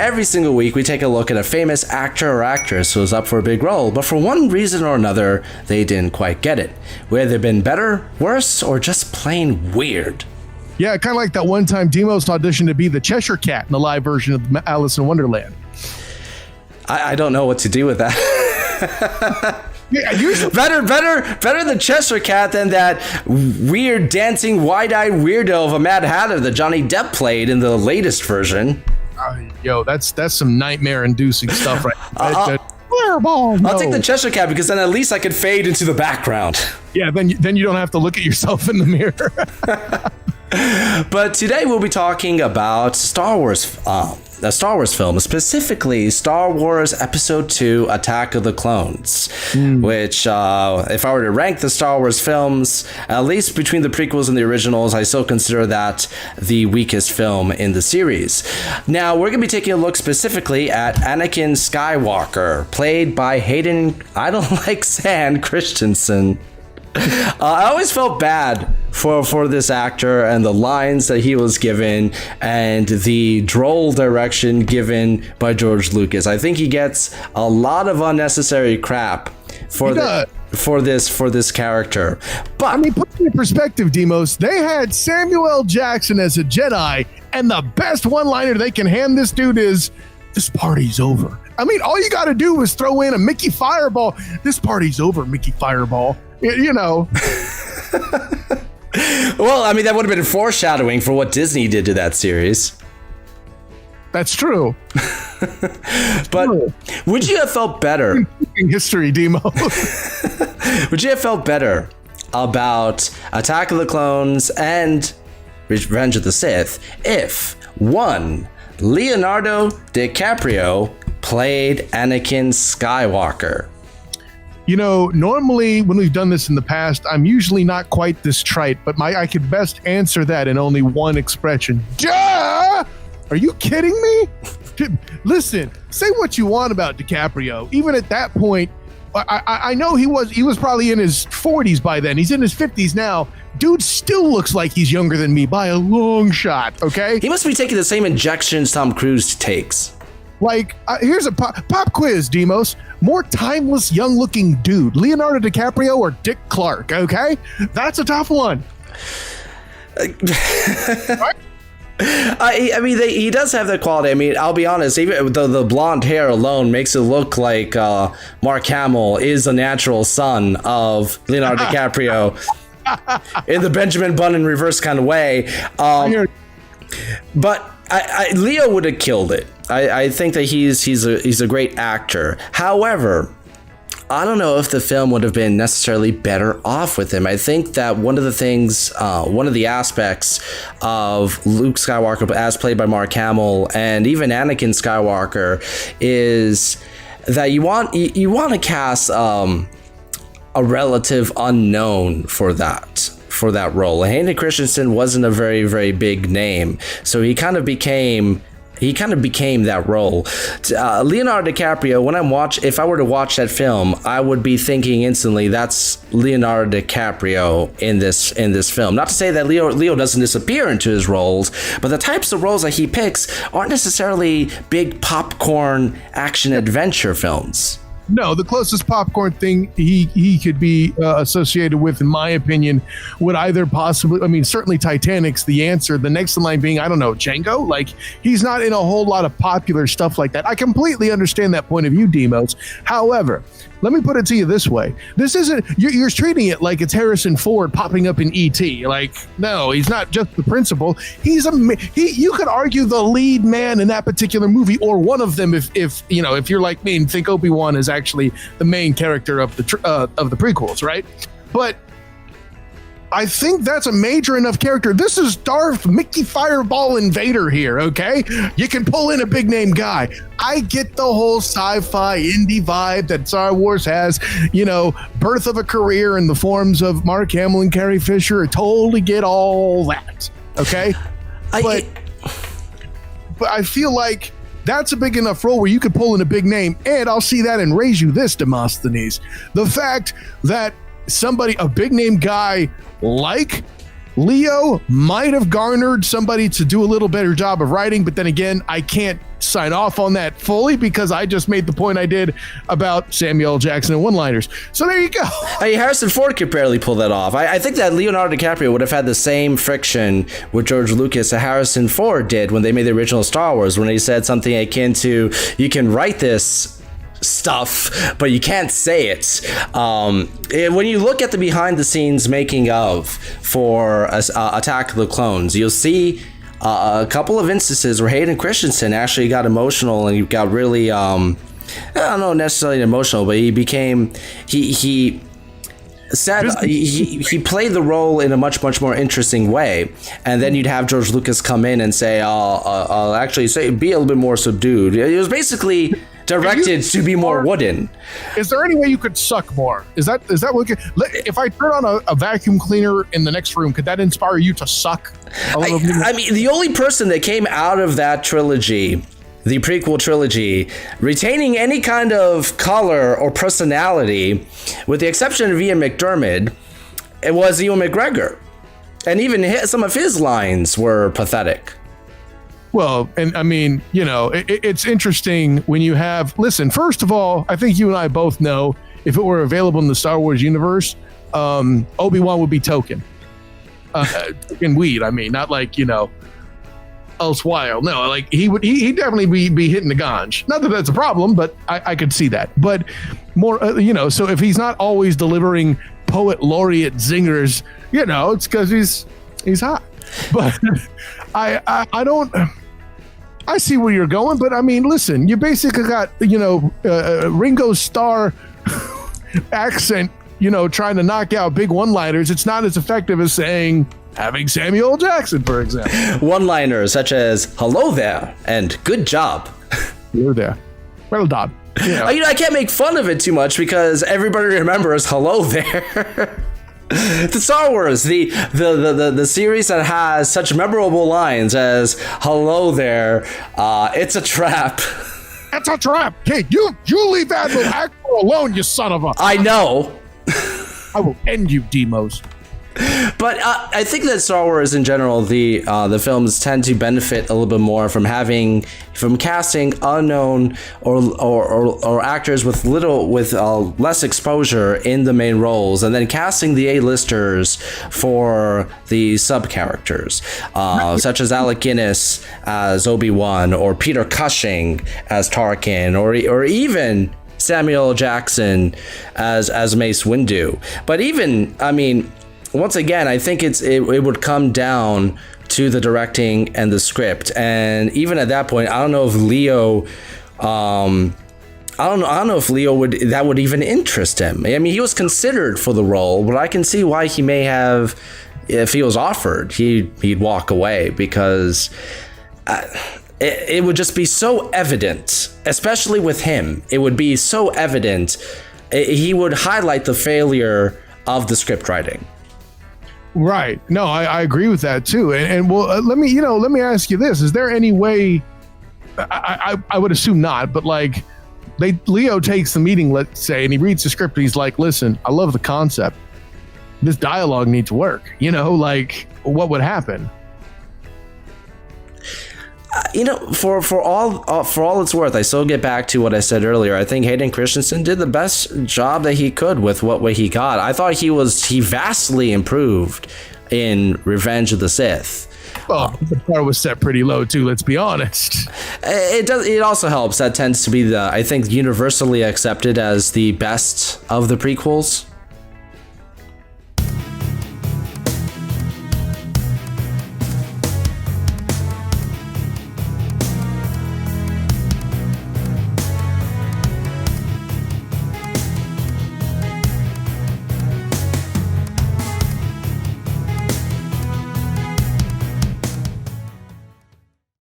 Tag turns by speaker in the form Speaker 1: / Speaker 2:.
Speaker 1: every single week we take a look at a famous actor or actress who was up for a big role, but for one reason or another, they didn't quite get it. Whether they've been better, worse, or just plain weird.
Speaker 2: Yeah, kind of like that one time Demos auditioned to be the Cheshire Cat in the live version of Alice in Wonderland.
Speaker 1: I don't know what to do with that.
Speaker 2: Yeah,
Speaker 1: better the Cheshire Cat than that weird dancing wide-eyed weirdo of a Mad Hatter that Johnny Depp played in the latest version.
Speaker 2: Yo, that's some nightmare-inducing stuff, right?
Speaker 1: I'll take the Cheshire Cat because then at least I could fade into the background.
Speaker 2: Yeah, then you don't have to look at yourself in the mirror.
Speaker 1: But today we'll be talking about Star Wars, a Star Wars film, specifically Star Wars Episode 2, Attack of the Clones, which, if I were to rank the Star Wars films, at least between the prequels and the originals, I still consider that the weakest film in the series. Now, we're going to be taking a look specifically at Anakin Skywalker, played by Hayden, I don't like Hayden Christensen. I always felt bad for this actor and the lines that he was given and the droll direction given by George Lucas. I think he gets a lot of unnecessary crap for this character. But
Speaker 2: I mean, put it in perspective, Demos. They had Samuel L. Jackson as a Jedi, and the best one-liner they can hand this dude is, "This party's over." I mean, all you got to do is throw in a Mickey Fireball. "This party's over, Mickey Fireball." You know.
Speaker 1: Well, I mean, that would have been foreshadowing for what Disney did to that series.
Speaker 2: That's true.
Speaker 1: But would you have felt better?
Speaker 2: History, Demo.
Speaker 1: Would you have felt better about Attack of the Clones and Revenge of the Sith if, one, Leonardo DiCaprio played Anakin Skywalker?
Speaker 2: You know, normally when we've done this in the past, I'm usually not quite this trite, but I could best answer that in only one expression. Duh! Are you kidding me? Listen, say what you want about DiCaprio. Even at that point, I know he was probably in his 40s by then. He's in his 50s now. Dude still looks like he's younger than me by a long shot, okay?
Speaker 1: He must be taking the same injections Tom Cruise takes.
Speaker 2: Like, here's a pop quiz, Demos. More timeless, young-looking dude, Leonardo DiCaprio or Dick Clark, okay? That's a tough one. Right?
Speaker 1: I mean, he does have that quality. I mean, I'll be honest, even the blonde hair alone makes it look like Mark Hamill is a natural son of Leonardo DiCaprio in the Benjamin Button in reverse kind of way. But Leo would have killed it. I think that he's a great actor. However, I don't know if the film would have been necessarily better off with him. I think that one of the aspects of Luke Skywalker, as played by Mark Hamill, and even Anakin Skywalker, is that you want to cast a relative unknown for that role. Hayden Christensen wasn't a very, very big name, so he kind of became that role. Leonardo DiCaprio, if I were to watch that film, I would be thinking instantly, that's Leonardo DiCaprio in this film. Not to say that Leo doesn't disappear into his roles, but the types of roles that he picks aren't necessarily big popcorn action adventure films.
Speaker 2: No, the closest popcorn thing he could be associated with, in my opinion, would either possibly, I mean, certainly Titanic's the answer. The next in line being, I don't know, Django? Like, he's not in a whole lot of popular stuff like that. I completely understand that point of view, Demos. However, let me put it to you this way. This isn't, you're treating it like it's Harrison Ford popping up in E.T. Like, no, he's not just the principal. You could argue the lead man in that particular movie, or one of them if you're like me and think Obi-Wan is actually the main character of the prequels, right? But I think that's a major enough character. This is Darth Mickey Fireball Invader here, okay? You can pull in a big name guy. I get the whole sci-fi indie vibe that Star Wars has, birth of a career in the forms of Mark Hamill and Carrie Fisher. I totally get all that, okay? But I feel like that's a big enough role where you could pull in a big name, and I'll see that and raise you this, Demosthenes. The fact that a big name guy like Leo might have garnered somebody to do a little better job of writing, but then again, I can't sign off on that fully because I just made the point I did about Samuel L. Jackson and one-liners. So there you go.
Speaker 1: Hey, Harrison Ford could barely pull that off. I think that Leonardo DiCaprio would have had the same friction with George Lucas that Harrison Ford did when they made the original Star Wars, when he said something akin to, you can write this stuff, but you can't say it. When you look at the behind-the-scenes making of for Attack of the Clones, you'll see a couple of instances where Hayden Christensen actually got emotional, and he got really, I don't know necessarily emotional, but he became, he said he played the role in a much more interesting way, and then you'd have George Lucas come in and say, I'll actually say, be a little bit more subdued. It was basically directed to be more wooden.
Speaker 2: Is there any way you could suck more? Is that what if I turn on a vacuum cleaner in the next room, could that inspire you to suck a little bit?
Speaker 1: I mean, the only person that came out of that trilogy, the prequel trilogy, retaining any kind of color or personality, with the exception of Ian McDiarmid, it was Ewan McGregor. And even some of his lines were pathetic.
Speaker 2: Well, and I mean, it's interesting when you have, listen, first of all, I think you and I both know if it were available in the Star Wars universe, Obi-Wan would be token. In weed, I mean, not like, else wild. No, like he'd definitely be hitting the ganj. Not that that's a problem, but I could see that. But more, so if he's not always delivering poet laureate zingers, it's because he's hot. But I don't. I see where you're going, but I mean, listen, you basically got, Ringo Starr accent, trying to knock out big one-liners. It's not as effective as saying, having Samuel L. Jackson, for example.
Speaker 1: One-liners such as, hello there, and good job.
Speaker 2: You're there. Well done.
Speaker 1: Yeah. I can't make fun of it too much because everybody remembers hello there. The Star Wars, the series that has such memorable lines as "Hello there, it's a trap."
Speaker 2: It's a trap. Hey, you leave Admiral Ackbar alone, you son of a.
Speaker 1: I know.
Speaker 2: I will end you, Demos.
Speaker 1: But I think that Star Wars in general, the films tend to benefit a little bit more from casting unknown or actors with less exposure in the main roles, and then casting the A-listers for the sub characters, such as Alec Guinness as Obi-Wan, or Peter Cushing as Tarkin, or even Samuel L. Jackson as Mace Windu. But even, I mean, once again, I think it would come down to the directing and the script, and even at that point, I don't know if Leo, would even interest him. I mean, he was considered for the role, but I can see why he may have, if he was offered, he'd walk away, because it would just be so evident, especially with him. It would be so evident. He would highlight the failure of the script writing.
Speaker 2: Right. No, I agree with that too. And well, let me ask you this: is there any way? I would assume not, but like, Leo takes the meeting, let's say, and he reads the script, and he's like, "Listen, I love the concept. This dialogue needs work." Like, what would happen?
Speaker 1: For all it's worth, I still get back to what I said earlier. I think Hayden Christensen did the best job that he could with what he got. I thought he vastly improved in Revenge of the Sith.
Speaker 2: Well, the bar was set pretty low too. Let's be honest.
Speaker 1: It also helps. That tends to be I think universally accepted as the best of the prequels.